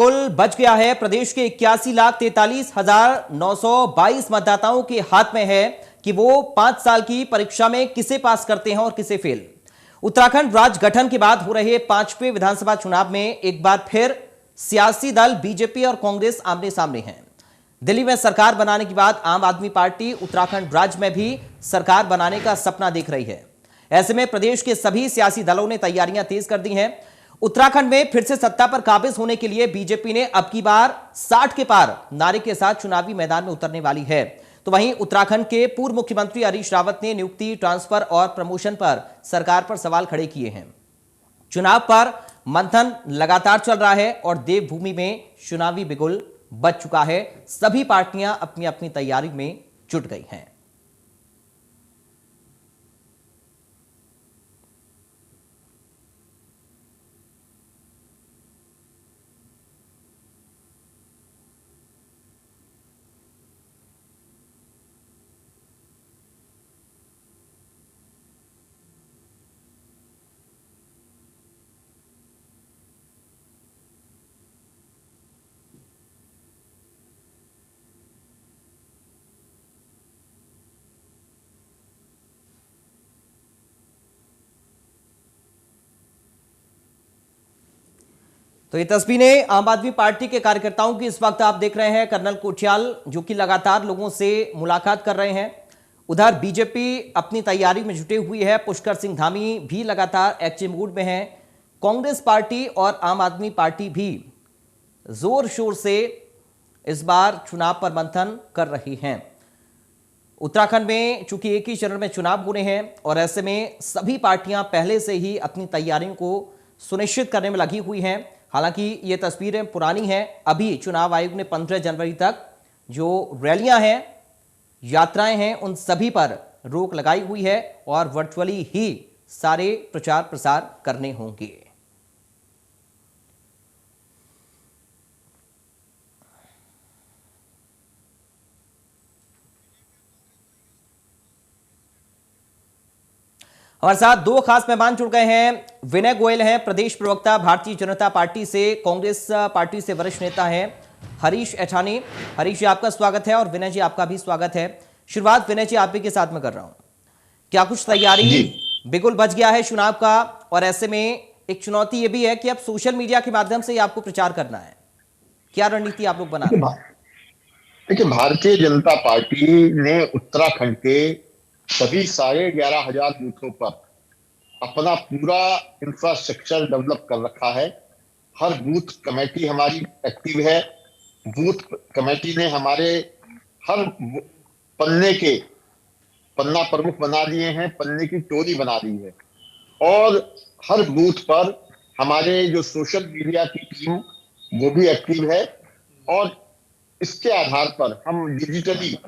कुल बच गया है। प्रदेश के 81,43,922 मतदाताओं के हाथ में है कि वो 5 साल की परीक्षा में किसे पास करते हैं और किसे फेल। उत्तराखंड राज्य गठन के बाद हो रहे 5वें विधानसभा चुनाव में एक बार फिर सियासी दल बीजेपी और कांग्रेस आमने सामने हैं। दिल्ली में सरकार बनाने के बाद आम आदमी पार्टी उत्तराखंड राज्य में भी सरकार बनाने का सपना देख रही है। ऐसे में प्रदेश के सभी सियासी दलों ने तैयारियां तेज कर दी हैं। उत्तराखंड में फिर से सत्ता पर काबिज होने के लिए बीजेपी ने अब की बार 60 के पार नारे के साथ चुनावी मैदान में उतरने वाली है। तो वहीं उत्तराखंड के पूर्व मुख्यमंत्री हरीश रावत ने नियुक्ति, ट्रांसफर और प्रमोशन पर सरकार पर सवाल खड़े किए हैं। चुनाव पर मंथन लगातार चल रहा है और देवभूमि में चुनावी बिगुल बच चुका है। सभी पार्टियां अपनी अपनी तैयारी में जुट गई हैं। तो ये तस्वीरें आम आदमी पार्टी के कार्यकर्ताओं की इस वक्त आप देख रहे हैं। कर्नल कोठियाल जो कि लगातार लोगों से मुलाकात कर रहे हैं। उधर बीजेपी अपनी तैयारी में जुटे हुई है। पुष्कर सिंह धामी भी लगातार एक्टिव मूड में हैं। कांग्रेस पार्टी और आम आदमी पार्टी भी जोर शोर से इस बार चुनाव पर मंथन कर रही हैं। उत्तराखंड में चूंकि एक ही चरण में चुनाव होने हैं और ऐसे में सभी पार्टियां पहले से ही अपनी तैयारियों को सुनिश्चित करने में लगी हुई हैं। हालांकि ये तस्वीरें पुरानी हैं। अभी चुनाव आयोग ने 15 जनवरी तक जो रैलियां हैं, यात्राएं हैं, उन सभी पर रोक लगाई हुई है और वर्चुअली ही सारे प्रचार प्रसार करने होंगे। हमारे साथ दो खास मेहमान जुड़ गए हैं। विनय गोयल हैं प्रदेश प्रवक्ता भारतीय जनता पार्टी से, कांग्रेस पार्टी से वरिष्ठ नेता हैं हरीश ऐठानी। हरीश जी आपका स्वागत है और विनय जी आपका भी स्वागत है। शुरुआत विनय जी आप ही के साथ में कर रहा हूं। क्या कुछ तैयारी बिगुल बच गया है चुनाव का, और ऐसे में एक चुनौती ये भी है कि अब सोशल मीडिया के माध्यम से आपको प्रचार करना है, क्या रणनीति आप लोग बना रहे हैं? देखिए, भारतीय जनता पार्टी ने उत्तराखंड के सभी 11,500 बूथों पर अपना पूरा इंफ्रास्ट्रक्चर डेवलप कर रखा है। हर बूथ कमेटी हमारी एक्टिव है। बूथ कमेटी ने हमारे हर पन्ना प्रमुख बना दिए हैं, पन्ने की टोली बना दी है, और हर बूथ पर हमारे जो सोशल मीडिया की टीम वो भी एक्टिव है। और इसके आधार पर हम डिजिटली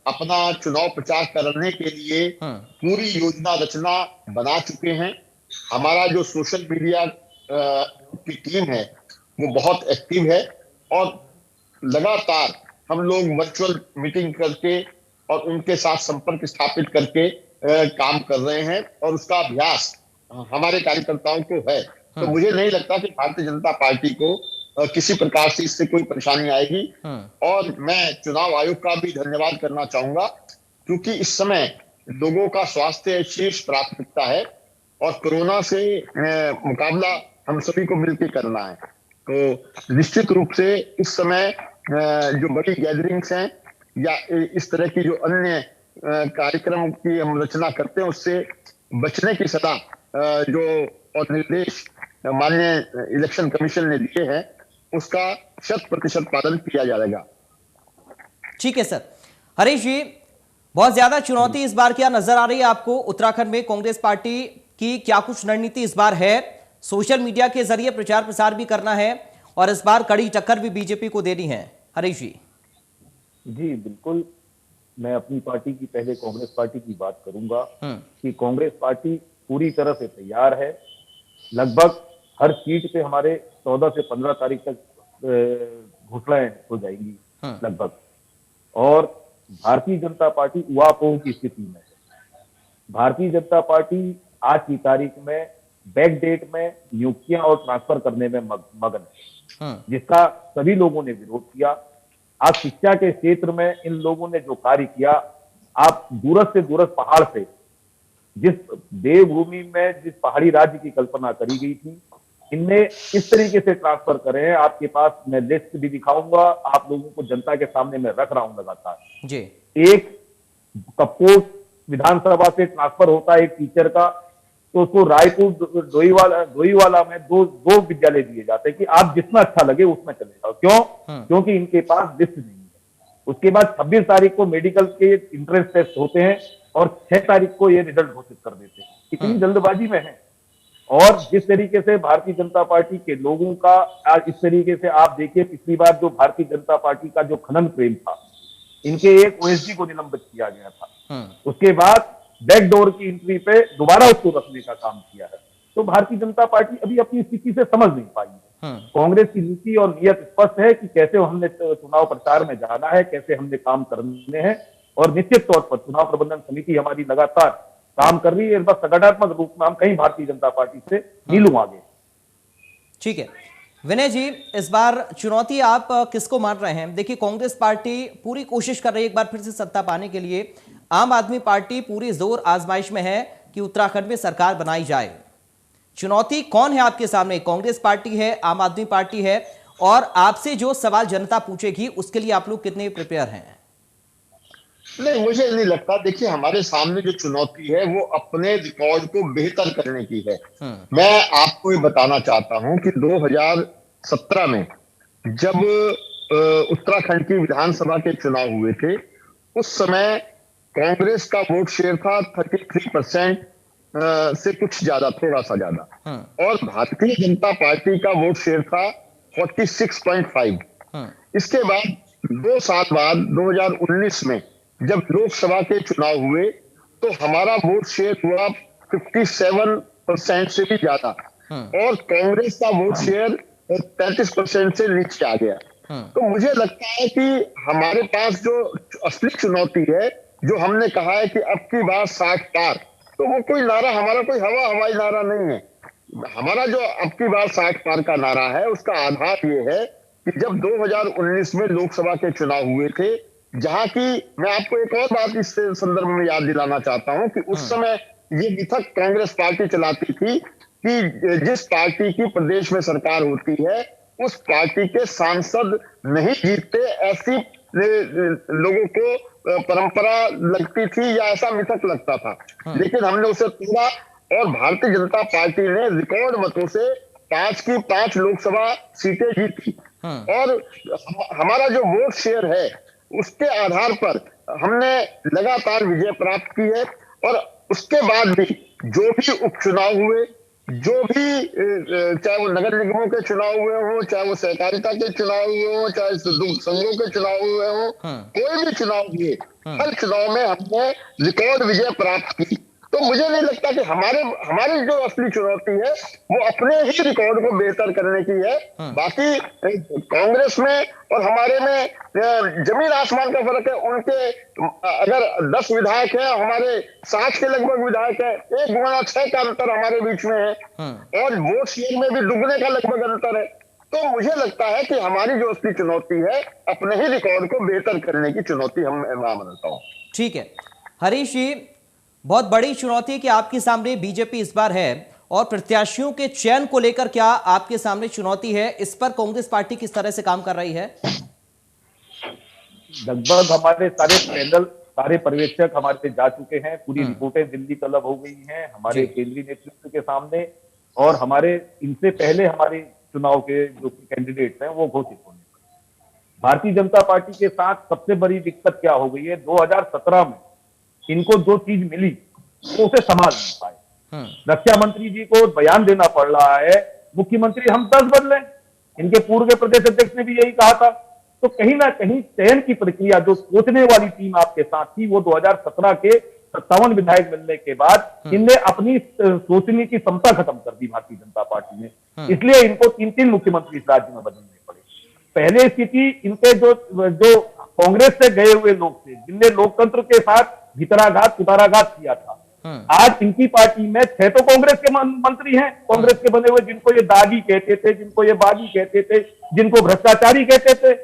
अपना चुनाव प्रचार करने के लिए पूरी योजना रचना बना चुके हैं। हमारा जो सोशल मीडिया की टीम है वो बहुत एक्टिव है और लगातार हम लोग वर्चुअल मीटिंग करके और उनके साथ संपर्क स्थापित करके काम कर रहे हैं, और उसका अभ्यास हमारे कार्यकर्ताओं को है। तो मुझे नहीं लगता कि भारतीय जनता पार्टी को किसी प्रकार से इससे कोई परेशानी आएगी। और मैं चुनाव आयोग का भी धन्यवाद करना चाहूंगा, क्योंकि इस समय लोगों का स्वास्थ्य शीर्ष प्राथमिकता है और कोरोना से मुकाबला हम सभी को मिलकर करना है। तो निश्चित रूप से इस समय जो बड़ी गैदरिंग्स हैं या इस तरह की जो अन्य कार्यक्रम की हम रचना करते हैं उससे बचने की सलाह जो और निर्देश माननीय इलेक्शन कमीशन ने दिए हैं उसका 100% पालन किया जाएगा। ठीक है सर। हरीश जी, बहुत ज्यादा चुनौती इस बार क्या नजर आ रही है आपको उत्तराखंड में? कांग्रेस पार्टी की क्या कुछ रणनीति इस बार है? सोशल मीडिया के जरिए प्रचार प्रसार भी करना है और इस बार कड़ी टक्कर भी बीजेपी को देनी है। हरीश जी। जी बिल्कुल, मैं अपनी पार्टी की पहले कांग्रेस पार्टी की बात करूंगा कि कांग्रेस पार्टी पूरी तरह से तैयार है। लगभग हर सीट पे हमारे 14 से 15 तारीख तक घोषणाएं हो जाएंगी लगभग, और भारतीय जनता पार्टी उहापोह की स्थिति में है। भारतीय जनता पार्टी आज की तारीख में बैक डेट में नियुक्तियां और ट्रांसफर करने में मगन है। जिसका सभी लोगों ने विरोध किया। आज शिक्षा के क्षेत्र में इन लोगों ने जो कार्य किया, आप दूरस्थ से दूरस्थ पहाड़ से, जिस देवभूमि में जिस पहाड़ी राज्य की कल्पना करी गई थी, इनने इस तरीके से ट्रांसफर करे हैं। आपके पास मैं लिस्ट भी दिखाऊंगा, आप लोगों को जनता के सामने मैं रख रहा हूं लगातार जी। एक कपकोट विधानसभा से ट्रांसफर होता है एक टीचर का, तो उसको रायपुर डोईवाला में दो विद्यालय दिए जाते हैं कि आप जितना अच्छा लगे उसमें चले जाओ। क्यों? क्योंकि इनके पास लिस्ट नहीं है। उसके बाद 26 तारीख को मेडिकल के इंट्रेंस टेस्ट होते हैं और 6 तारीख को ये रिजल्ट घोषित कर देते हैं। इतनी जल्दबाजी में है। और जिस तरीके से भारतीय जनता पार्टी के लोगों का आज इस तरीके से आप देखिए, पिछली बार जो भारतीय जनता पार्टी का जो खनन प्रेम था, इनके एक ओएसडी को निलंबित किया गया था, उसके बाद बैकडोर की एंट्री पे दोबारा उसको रखने का काम किया है। तो भारतीय जनता पार्टी अभी अपनी स्थिति से समझ नहीं पाई है। कांग्रेस की नीति और नियत स्पष्ट है कि कैसे हमने चुनाव प्रचार में जाना है, कैसे हमने काम करने हैं, और निश्चित तौर पर चुनाव प्रबंधन समिति हमारी लगातार काम कर रही है। बस संगठनात्मक रूप में हम कहीं भारतीय जनता पार्टी से नहीं लूं आगे। ठीक है विनय जी, इस बार चुनौती आप किसको मान रहे हैं? देखिए, कांग्रेस पार्टी पूरी कोशिश कर रही है एक बार फिर से सत्ता पाने के लिए। आम आदमी पार्टी पूरी जोर आजमाइश में है कि उत्तराखंड में सरकार बनाई जाए। चुनौती कौन है आपके सामने? कांग्रेस पार्टी है, आम आदमी पार्टी है? और आपसे जो सवाल जनता पूछेगी उसके लिए आप लोग कितने प्रिपेयर हैं? नहीं, मुझे नहीं लगता। देखिए, हमारे सामने जो चुनौती है वो अपने रिकॉर्ड को बेहतर करने की है। मैं आपको ये बताना चाहता हूं कि 2017 में जब उत्तराखंड की विधानसभा के चुनाव हुए थे, उस समय कांग्रेस का वोट शेयर था 33% से कुछ ज्यादा, थोड़ा सा ज्यादा, और भारतीय जनता पार्टी का वोट शेयर था 46.5। इसके बाद 2 साल बाद 2019 में जब लोकसभा के चुनाव हुए तो हमारा वोट शेयर हुआ 57% से भी ज्यादा, और कांग्रेस का वोट शेयर 33% से नीचे आ गया। तो मुझे लगता है कि हमारे पास जो असली चुनौती है, जो हमने कहा है कि अब की बार 60 पार, तो वो कोई नारा, हमारा कोई हवाई नारा नहीं है। हमारा जो अब की बार 60 पार का नारा है, उसका आधार ये है कि जब 2019 में लोकसभा के चुनाव हुए थे, जहां की मैं आपको एक और बात इस संदर्भ में याद दिलाना चाहता हूं कि उस समय ये मिथक कांग्रेस पार्टी चलाती थी कि जिस पार्टी की प्रदेश में सरकार होती है उस पार्टी के सांसद नहीं जीतते, ऐसी लोगों को परंपरा लगती थी या ऐसा मिथक लगता था। लेकिन हमने उसे तोड़ा और भारतीय जनता पार्टी ने रिकॉर्ड मतों से 5 की 5 लोकसभा सीटें जीती, और हमारा जो वोट शेयर है उसके आधार पर हमने लगातार विजय प्राप्त की है। और उसके बाद भी जो भी उपचुनाव हुए, जो भी चाहे वो नगर निगमों के चुनाव हुए हों, चाहे वो सहकारिता के चुनाव हुए हों, चाहे दुग्ध संघों के चुनाव हुए हों, कोई भी चुनाव हुए, हर चुनाव में हमने रिकॉर्ड विजय प्राप्त की। तो मुझे नहीं लगता कि हमारी जो असली चुनौती है वो अपने ही रिकॉर्ड को बेहतर करने की है। बाकी कांग्रेस में और हमारे में जमीन आसमान का फर्क है। उनके अगर 10 विधायक हैं, हमारे 60 के लगभग विधायक हैं, 1-6 का अंतर हमारे बीच में है, और वोट शेयर में भी दुगने का लगभग अंतर है। तो मुझे लगता है कि हमारी जो असली चुनौती है अपने ही रिकॉर्ड को बेहतर करने की चुनौती हम मानता हूं। ठीक है हरीश जी, बहुत बड़ी चुनौती है कि आपके सामने बीजेपी इस बार है, और प्रत्याशियों के चयन को लेकर क्या आपके सामने चुनौती है? इस पर कांग्रेस पार्टी किस तरह से काम कर रही है? लगभग हमारे सारे पैनल, सारे पर्यवेक्षक हमारे जा चुके हैं, पूरी रिपोर्टें दिल्ली तलब हो गई हैं हमारे केंद्रीय नेतृत्व के सामने, और हमारे इनसे पहले हमारे चुनाव के जो कैंडिडेट्स हैं वो घोषित होने पर। भारतीय जनता पार्टी के साथ सबसे बड़ी दिक्कत क्या हो गई है, 2017 में इनको जो चीज मिली तो उसे संभाल नहीं पाए। रक्षा मंत्री जी को बयान देना पड़ रहा है, मुख्यमंत्री हम 10 बदले, इनके पूर्व के प्रदेश अध्यक्ष ने भी यही कहा था। तो कहीं ना कहीं चयन की प्रक्रिया, जो सोचने वाली टीम आपके साथ थी, वो 2017 के 57 विधायक मिलने के बाद इनने अपनी सोचने की क्षमता खत्म कर दी भारतीय जनता पार्टी ने। इसलिए इनको 3-3 मुख्यमंत्री इस राज्य में बदलने पड़े। पहले स्थिति इनके जो कांग्रेस से गए हुए लोग थे, जिनने लोकतंत्र के साथ भितराघात कुटाराघात किया था, आज इनकी पार्टी में 6 तो कांग्रेस के मंत्री हैं, कांग्रेस के बने हुए, जिनको ये दागी कहते थे, जिनको ये बागी कहते थे, जिनको भ्रष्टाचारी कहते थे।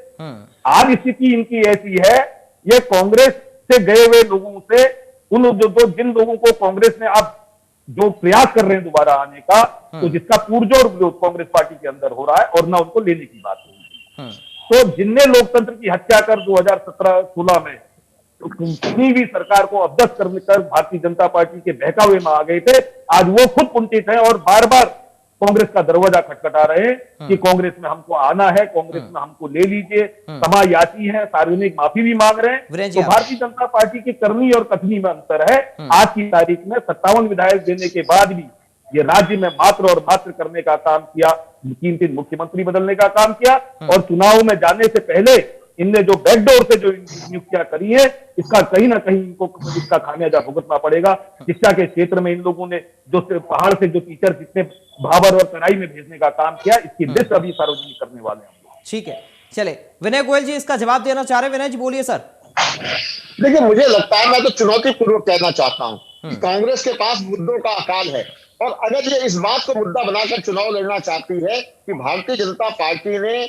आज स्थिति इनकी ऐसी है, ये कांग्रेस से गए हुए लोगों से, उन जिन लोगों को कांग्रेस ने अब जो प्रयास कर रहे हैं दोबारा आने का, तो जिसका पुरजोर विरोध कांग्रेस पार्टी के अंदर हो रहा है और ना उनको लेने की बात हो रही है। तो जिनने लोकतंत्र की हत्या कर 2017-16 में किसी भी सरकार को अध्यक्ष करने कर भारतीय जनता पार्टी के बहकावे में आ गए थे, आज वो खुद कुंठित हैं और बार बार कांग्रेस का दरवाजा खटखटा रहे हैं कि कांग्रेस में हमको आना है, कांग्रेस में हमको ले लीजिए, क्षमा याची है, सार्वजनिक माफी भी मांग रहे हैं। तो भारतीय जनता पार्टी की करनी और कथनी में अंतर है। आज की तारीख में 57 विधायक देने के बाद भी ये राज्य में मात्र और मात्र करने का काम किया, 3 मुख्यमंत्री बदलने का काम किया, और चुनाव में जाने से पहले इनने जो बैकडोर से जो नियुक्तियां करी है, इसका कहीं ना कहीं इनको इसका खामियाजा भुगतना पड़ेगा। शिक्षा के क्षेत्र में इन लोगों ने जो पहाड़ से जो टीचर जितने भाबर और तराई में भेजने का काम किया, इसकी लिस्ट अभी सार्वजनिक करने वाले हैं। ठीक है, चले विनय गोयल जी इसका जवाब देना चाह रहे हैं। विनय जी बोलिए सर। देखिए, मुझे लगता है, मैं तो चुनौतीपूर्वक कहना चाहता हूं कि कांग्रेस के पास मुद्दों का अकाल है, और अगर ये इस बात को मुद्दा बनाकर चुनाव लड़ना चाहती है कि भारतीय जनता पार्टी ने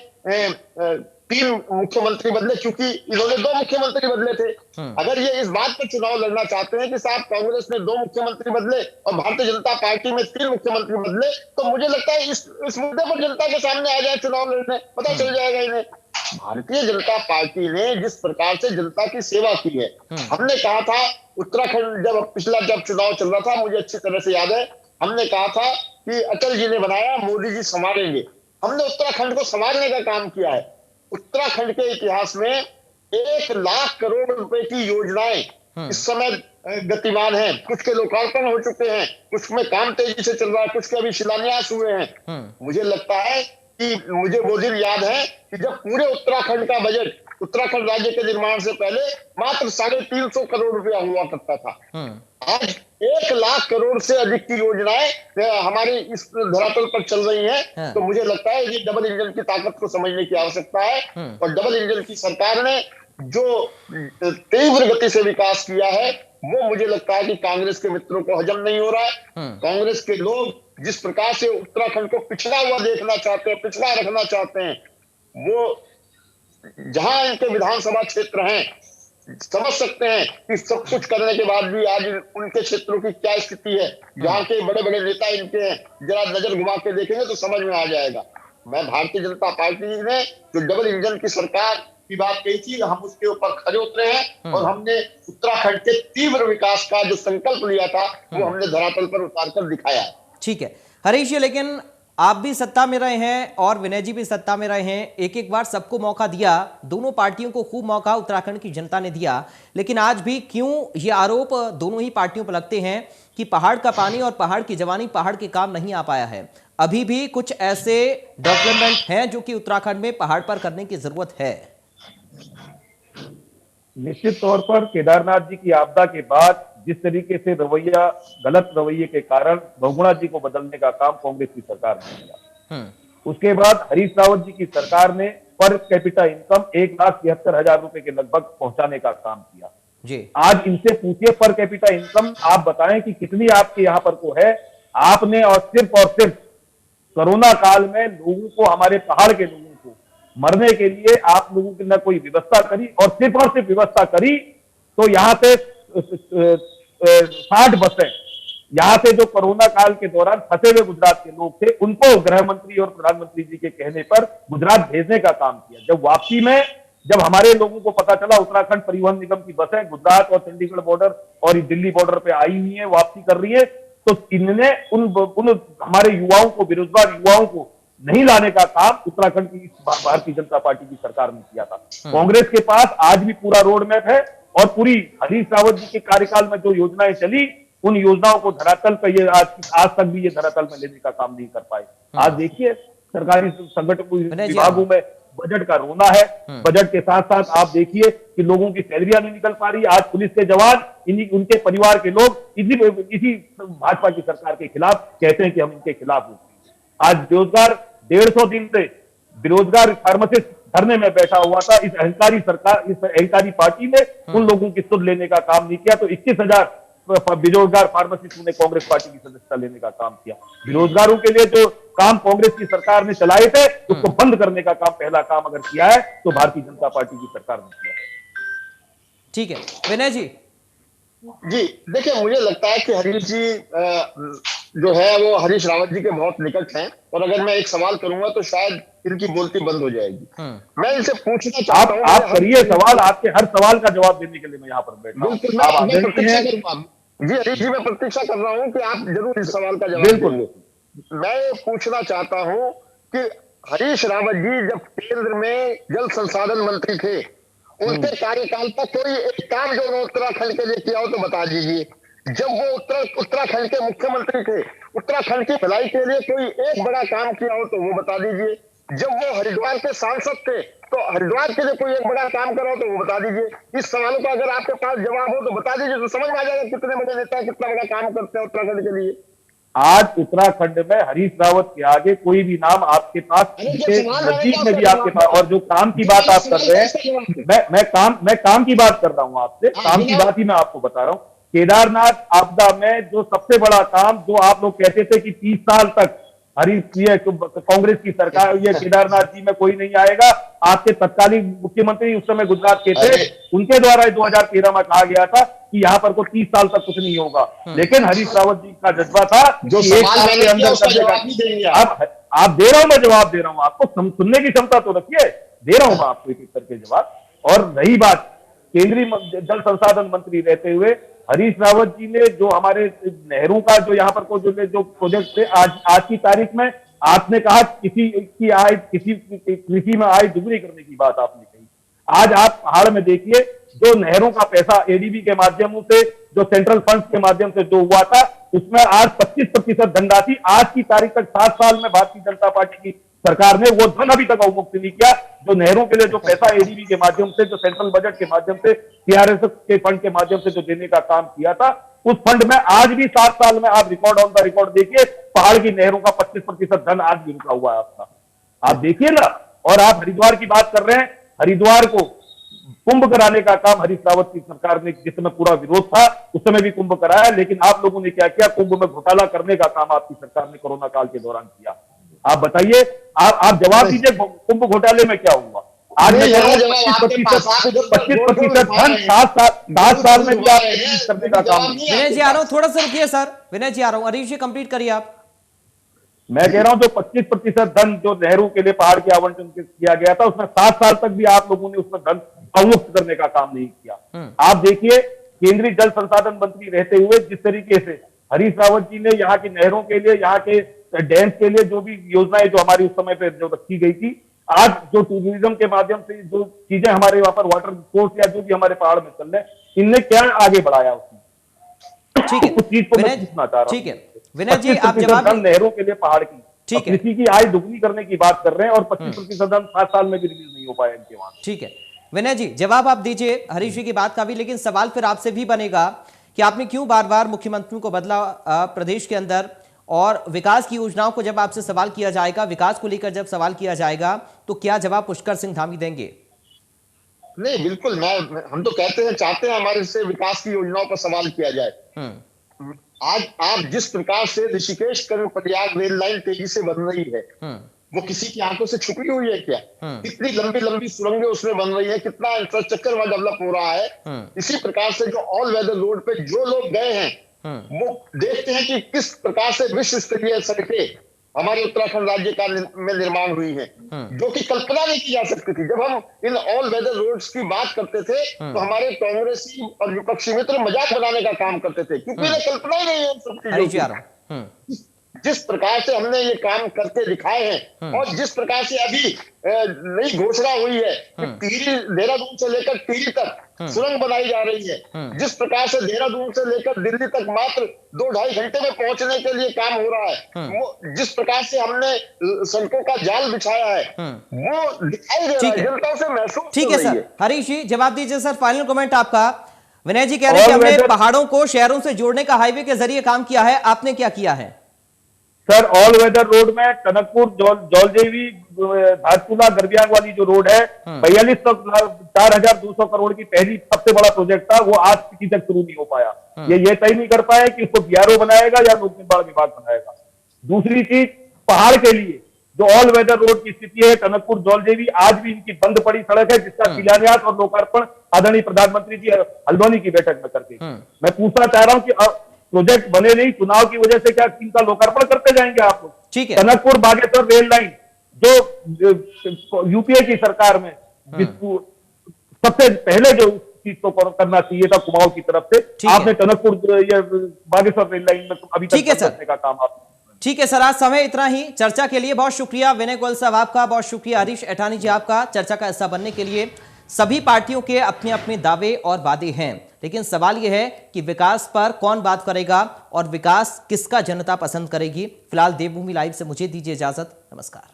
3 मुख्यमंत्री बदले, क्योंकि इन्होंने 2 मुख्यमंत्री बदले थे, अगर ये इस बात पर चुनाव लड़ना चाहते हैं कि साहब कांग्रेस ने 2 मुख्यमंत्री बदले और भारतीय जनता पार्टी में 3 मुख्यमंत्री बदले, तो मुझे लगता है इस मुद्दे पर जनता के सामने आ जाए चुनाव लड़ने, पता चल जाएगा इन्हें। भारतीय जनता पार्टी ने जिस प्रकार से जनता की सेवा की है, हमने कहा था उत्तराखंड जब चुनाव चल रहा था, मुझे अच्छी तरह से याद है, हमने कहा था कि अटल जी ने बनाया, मोदी जी संभालेंगे। हमने उत्तराखंड को संभालने का काम किया है। उत्तराखंड के इतिहास में 1 लाख करोड़ रुपए की योजनाएं इस समय गतिमान हैं, कुछ के लोकार्पण हो चुके हैं, कुछ में काम तेजी से चल रहा है, कुछ के अभी शिलान्यास हुए हैं। मुझे लगता है कि मुझे वो दिन याद है कि जब पूरे उत्तराखंड का बजट उत्तराखंड राज्य के निर्माण से पहले मात्र 350 करोड़ रुपया हुआ करता था। आज 1 लाख करोड़ से अधिक की योजनाएं हमारी इस धरातल पर चल रही हैं। तो मुझे लगता है ये डबल इंजन की ताकत को समझने की आवश्यकता है, और डबल इंजन की सरकार ने जो तीव्र गति से विकास किया है, वो मुझे लगता है कि कांग्रेस के मित्रों को हजम नहीं हो रहा है। कांग्रेस के लोग जिस प्रकार से उत्तराखंड को पिछड़ा हुआ देखना चाहते हैं, पिछड़ा रखना चाहते हैं, वो जहां इनके विधानसभा क्षेत्र हैं, समझ सकते हैं कि सब कुछ करने के बाद भी आज उनके क्षेत्रों की क्या स्थिति है। जहां के बड़े बड़े नेता इनके हैं, जरा नजर घुमा के देखेंगे तो समझ में आ जाएगा। मैं भारतीय जनता पार्टी ने जो डबल इंजन की सरकार की बात कही थी, हम उसके ऊपर खड़े उतरे हैं, और हमने उत्तराखंड के तीव्र विकास का जो संकल्प लिया था, वो हमने धरातल पर उतार कर दिखाया है। ठीक है हरीश जी, लेकिन आप भी सत्ता में रहे हैं और विनय जी भी सत्ता में रहे हैं, एक बार सबको मौका दिया, दोनों पार्टियों को खूब मौका उत्तराखंड की जनता ने दिया, लेकिन आज भी क्यों ये आरोप दोनों ही पार्टियों पर लगते हैं कि पहाड़ का पानी और पहाड़ की जवानी, पहाड़ के काम नहीं आ पाया है? अभी भी कुछ ऐसे डेवलपमेंट हैं जो कि उत्तराखंड में पहाड़ पर करने की जरूरत है। निश्चित तौर पर केदारनाथ जी की आपदा के बाद जिस तरीके से रवैया, गलत रवैये के कारण बहुगुणा जी को बदलने का काम कांग्रेस की सरकार ने किया, उसके बाद हरीश रावत जी की सरकार ने पर कैपिटा इनकम 1,73,000 रुपए के लगभग पहुंचाने का काम किया जी। आज इनसे पूछिए पर कैपिटा इनकम आप बताएं कि कितनी आपके यहाँ पर को है। आपने और सिर्फ कोरोना काल में लोगों को, हमारे पहाड़ के लोगों को मरने के लिए आप लोगों की न कोई व्यवस्था करी, और सिर्फ व्यवस्था करी तो यहाँ पे 60 बसें यहाँ से जो कोरोना काल के दौरान फंसे हुए गुजरात के लोग थे, उनको गृह मंत्री और प्रधानमंत्री जी के कहने पर गुजरात भेजने का काम किया। जब वापसी में जब हमारे लोगों को पता चला उत्तराखंड परिवहन निगम की बसें गुजरात और चंडीगढ़ बॉर्डर और दिल्ली बॉर्डर पे आई हुई है, वापसी कर रही है, तो इनने उन हमारे युवाओं को, बेरोजगार युवाओं को नहीं लाने का काम उत्तराखंड की भारतीय जनता पार्टी की सरकार ने किया था। कांग्रेस के पास आज भी पूरा रोड मैप है, और पूरी हरीश रावत जी के कार्यकाल में जो योजनाएं चली, उन योजनाओं को धरातल पर ये आज तक भी ये धरातल में लेने का काम नहीं कर पाए। आज देखिए सरकारी संगठन विभागों में बजट का रोना है। बजट के साथ साथ आप देखिए कि लोगों की सैलरियां नहीं निकल पा रही। आज पुलिस के जवान, उनके परिवार के लोग इसी भाजपा की सरकार के खिलाफ कहते हैं कि हम इनके खिलाफ हो। आज बेरोजगार 150 दिन से बेरोजगार फार्मासिस्ट धरने में बैठा हुआ था। इस अहंकारी सरकार, इस अहंकारी पार्टी ने उन लोगों की सुध लेने का काम नहीं किया, तो 21,000 बेरोजगार फार्मासिस्टों ने कांग्रेस पार्टी की सदस्यता लेने का काम किया। बेरोजगारों के लिए जो काम कांग्रेस की सरकार ने चलाए थे उसको बंद करने का काम, पहला काम अगर किया है तो भारतीय जनता पार्टी की सरकार ने किया। ठीक है विनय जी। जी देखिए, मुझे लगता है कि हरीश जी जो है वो हरीश रावत जी के बहुत निकट हैं, और अगर मैं एक सवाल करूंगा तो शायद इनकी बोलती बंद हो जाएगी। मैं इनसे पूछना चाहता हूँ, आप करिए सवाल, आपके हर सवाल का जवाब देने के लिए मैं यहाँ पर बैठा हूँ। बिल्कुल, मैं प्रतीक्षा करूंगा। जी हरीश जी, मैं प्रतीक्षा कर रहा हूँ कि आप जरूर इस सवाल का जवाब देंगे। मैं पूछना चाहता हूँ कि हरीश रावत जी जब केंद्र में जल संसाधन मंत्री थे, उनके कार्यकाल तक कोई एक काम जो उन्होंने उत्तराखंड के लिए किया हो तो बता दीजिए। जब वो उत्तराखंड के मुख्यमंत्री थे, उत्तराखंड की भलाई के लिए कोई एक बड़ा काम किया हो तो वो बता दीजिए। जब वो हरिद्वार के सांसद थे तो हरिद्वार के लिए कोई एक बड़ा काम करा हो तो वो बता दीजिए। इस सवालों का अगर आपके पास जवाब हो तो बता दीजिए, तो समझ में आ जाएगा कितने बड़े नेता कितना बड़ा काम करते हैं उत्तराखंड के लिए। आज उत्तराखंड में हरीश रावत के आगे कोई भी नाम आपके पास नजदीक में भी आपके पास, और जो काम की बात आप कर रहे हैं, मैं काम की बात कर रहा हूं आपसे, काम की बात ही मैं आपको बता रहा हूं। केदारनाथ आपदा में जो सबसे बड़ा काम, जो आप लोग कहते थे कि 30 साल तक कांग्रेस की सरकार, ये केदारनाथ जी में कोई नहीं आएगा, आपके तत्कालीन मुख्यमंत्री उस समय गुजरात के थे, उनके द्वारा 2013 में कहा गया था कि यहाँ पर को 30 साल तक कुछ नहीं होगा। लेकिन हरीश रावत जी का जज्बा था जो एक साल के अंदर कर देगा। आप दे रहा हूं, मैं जवाब दे रहा हूं आपको, सुनने की क्षमता तो रखिए, दे रहा हूं मैं आपको एक एक करके जवाब। और रही बात केंद्रीय जल संसाधन मंत्री रहते हुए हरीश रावत जी ने जो हमारे नहरों का जो यहाँ पर को जो प्रोजेक्ट थे, आज की तारीख में आपने कहा किसी की आय, किसी कृषि में आय दुगनी करने की बात आपने कही। आज आप हाल में देखिए जो नहरों का पैसा एडीबी के माध्यम से, जो सेंट्रल फंड्स के माध्यम से जो हुआ था, उसमें आज 25% धनराशि आज की तारीख तक 7 साल में भारतीय जनता पार्टी की सरकार ने वो धन अभी तक अवमुक्त नहीं किया। जो नहरों के लिए जो पैसा एडीबी के माध्यम से, जो सेंट्रल बजट के माध्यम से, सीआरएसएस के फंड के माध्यम से जो देने का काम किया था, उस फंड में आज भी 7 साल में आप रिकॉर्ड ऑन द रिकॉर्ड देखिए, पहाड़ की नहरों का 25% धन आज भी रुका हुआ है आपका, आप देखिए ना। और आप हरिद्वार की बात कर रहे हैं, हरिद्वार को कुंभ कराने का काम हरीश रावत की सरकार ने, जिस समय पूरा विरोध था उस समय भी कुंभ कराया, लेकिन आप लोगों ने क्या किया, कुंभ में घोटाला करने का काम आपकी सरकार ने कोरोना काल के दौरान किया। आप बताइए, आप जवाब दीजिए, कुंभ घोटाले में क्या हुआ? आज मैं 25% धन 7 साल में भी आप करने का काम। विनय जी आ रहा हूं, थोड़ा सा रुकिए सर, विनय जी आ रहा हूं, हरीश जी कंप्लीट करिए आप। मैं कह रहा हूं जो 25% धन जो नहरों के लिए पहाड़ के आवंटन किया गया था, उसमें 7 साल तक भी आप लोगों ने उसमें धन अवमुक्त करने का काम नहीं किया। आप देखिए केंद्रीय जल संसाधन मंत्री रहते हुए जिस तरीके से हरीश रावत जी ने यहाँ की नहरों के लिए, यहाँ के डैम्स के लिए जो भी योजनाएं जो हमारी उस समय पे जो रखी गई थी, आज जो टूरिज्म के माध्यम से जो चीजें हमारे वहां पर वाटर स्पोर्ट्स या जो भी हमारे पहाड़ में चल रहे हैं, इनने क्या आगे बढ़ाया उसमें? ठीक है, उस चीज को मैं पूछना चाह रहा हूं। ठीक है विनय जी, आप जवाब नहरों के लिए पहाड़ की, ठीक है, कृषि की आय दुगनी करने की बात कर रहे हैं और 25% धन 7 साल में भी रिलीज नहीं हो पाया इनके वहां। ठीक है विनय जी, जवाब आप दीजिए हरीश जी की बात का भी, लेकिन सवाल फिर आपसे भी बनेगा कि आपने क्यों बार बार मुख्यमंत्रियों को बदला प्रदेश के अंदर, और विकास की योजनाओं को जब आपसे सवाल किया जाएगा, विकास को लेकर जब सवाल किया जाएगा, तो क्या जवाब पुष्कर सिंह धामी देंगे? नहीं बिल्कुल, हम तो कहते हैं, चाहते हैं हमारे से विकास की योजनाओं पर सवाल किया जाए। आज आप जिस प्रकार से ऋषिकेश कर्णप्रयाग रेल लाइन तेजी से बन रही है, वो किसी की आंखों से छुपी हुई है क्या? कितनी लंबी लंबी सुरंगें उसमें बन रही है, कितना इंफ्रास्ट्रक्चर वहां डेवलप हो रहा है। इसी प्रकार से जो ऑल वेदर रोड पे जो लोग गए हैं वो देखते हैं कि किस प्रकार से विश्व स्तरीय सड़कें हमारे उत्तराखंड राज्य का में निर्माण हुई है, जो कि कल्पना नहीं की जा सकती थी। जब हम इन ऑल वेदर रोड्स की बात करते थे तो हमारे कांग्रेसी और विपक्षी मित्र मजाक बनाने का काम करते थे, क्योंकि इन्हें कल्पना ही नहीं है सब चीजों की। जिस प्रकार से हमने ये काम करके दिखाए हैं और जिस प्रकार से अभी नई घोषणा हुई है कि टिहरी, देहरादून से लेकर टिहरी तक सुरंग बनाई जा रही है, जिस प्रकार से देहरादून से लेकर दिल्ली तक मात्र 2-2.5 घंटे में पहुंचने के लिए काम हो रहा है, वो जिस प्रकार से हमने सड़कों का जाल बिछाया है, वो दिखाई दे रहा है, जनता से महसूस। ठीक है सर, हरीश जी जवाब दीजिए सर, फाइनल कमेंट आपका। विनय जी कह रहे हैं कि हमने पहाड़ों को शहरों से जोड़ने का हाईवे के जरिए काम किया है, आपने क्या किया है? सर ऑल वेदर रोड में टनकपुर जौलजेवी धारचूला गरबियांग वाली जो रोड है 4200 करोड़ की पहली सबसे बड़ा प्रोजेक्ट था, वो आज किसी तक शुरू नहीं हो पाया। ये तय नहीं कर पाए कि उसको बीआरओ बनाएगा या लोक निर्माण विभाग बनाएगा। दूसरी चीज, पहाड़ के लिए जो ऑल वेदर रोड की स्थिति है टनकपुर जौलजेवी, आज भी इनकी बंद पड़ी सड़क है, जिसका शिलान्यास और लोकार्पण आदरणीय प्रधानमंत्री जी हल्द्वानी की बैठक में करके। मैं पूछना चाह रहा हूं कि प्रोजेक्ट बने नहीं, चुनाव की वजह से क्या इनका लोकार्पण करते जाएंगे आप लोग? ठीक है। टनकपुर बागेश्वर रेल लाइन जो यूपीए की सरकार में सबसे पहले जो चीज को करना चाहिए था कुमाऊं की तरफ से, आपने टनकपुर बागेश्वर रेल लाइन में अभी तक करने का काम आप। ठीक है सर, आज समय इतना ही। चर्चा के लिए बहुत शुक्रिया विनय गोयल साहब आपका, बहुत शुक्रिया हरीश ऐठानी जी आपका चर्चा का हिस्सा बनने के लिए। सभी पार्टियों के अपने अपने दावे और वादे हैं, लेकिन सवाल यह है कि विकास पर कौन बात करेगा और विकास किसका जनता पसंद करेगी। फिलहाल देवभूमि लाइव से मुझे दीजिए इजाजत, नमस्कार।